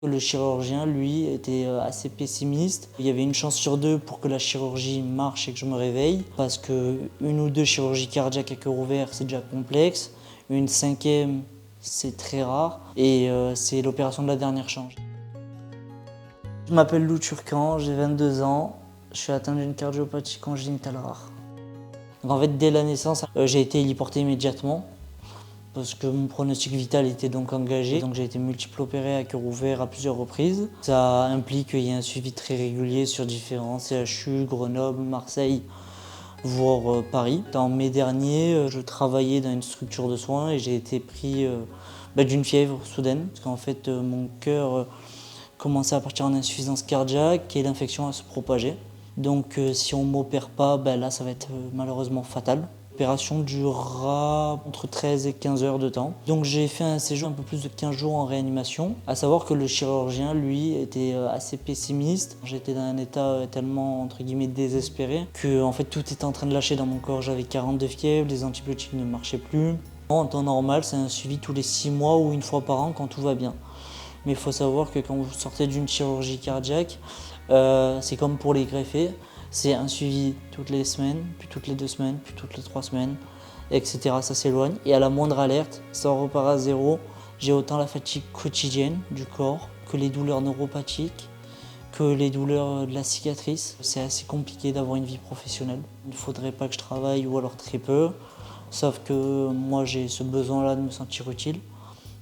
Le chirurgien, lui, était assez pessimiste. Il y avait une chance sur deux pour que la chirurgie marche et que je me réveille, parce que une ou deux chirurgies cardiaques à cœur ouvert, c'est déjà complexe. Une cinquième, c'est très rare. Et c'est l'opération de la dernière chance. Je m'appelle Lou Turcan, j'ai 22 ans. Je suis atteint d'une cardiopathie congénitale rare. Donc en fait, dès la naissance, j'ai été héliporté immédiatement, parce que mon pronostic vital était donc engagé. Donc j'ai été multiple opéré à cœur ouvert à plusieurs reprises. Ça implique qu'il y ait un suivi très régulier sur différents CHU, Grenoble, Marseille, voire Paris. En mai dernier, je travaillais dans une structure de soins et j'ai été pris d'une fièvre soudaine, parce qu'en fait mon cœur commençait à partir en insuffisance cardiaque et l'infection à se propager. Donc si on ne m'opère pas, là ça va être malheureusement fatal. L'opération durera entre 13 et 15 heures de temps. Donc j'ai fait un séjour un peu plus de 15 jours en réanimation. À savoir que le chirurgien, lui, était assez pessimiste. J'étais dans un état tellement, entre guillemets, désespéré que en fait, tout était en train de lâcher dans mon corps. J'avais 42 fièvres, les antibiotiques ne marchaient plus. En temps normal, c'est un suivi tous les 6 mois ou une fois par an quand tout va bien. Mais il faut savoir que quand vous sortez d'une chirurgie cardiaque, c'est comme pour les greffés. C'est un suivi toutes les semaines, puis toutes les 2 semaines, puis toutes les 3 semaines, etc. Ça s'éloigne. Et à la moindre alerte, ça repart à zéro. J'ai autant la fatigue quotidienne du corps que les douleurs neuropathiques, que les douleurs de la cicatrice. C'est assez compliqué d'avoir une vie professionnelle. Il ne faudrait pas que je travaille ou alors très peu. Sauf que moi j'ai ce besoin-là de me sentir utile,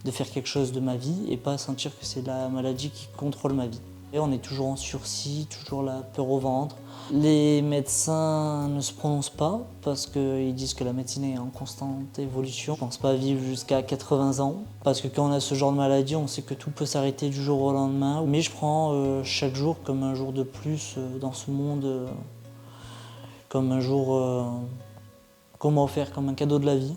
de faire quelque chose de ma vie et pas sentir que c'est la maladie qui contrôle ma vie. Et on est toujours en sursis, toujours la peur au ventre. Les médecins ne se prononcent pas parce qu'ils disent que la médecine est en constante évolution. Je ne pense pas vivre jusqu'à 80 ans parce que quand on a ce genre de maladie, on sait que tout peut s'arrêter du jour au lendemain. Mais je prends chaque jour comme un jour de plus dans ce monde, comme un jour qu'on m'a offert comme un cadeau de la vie.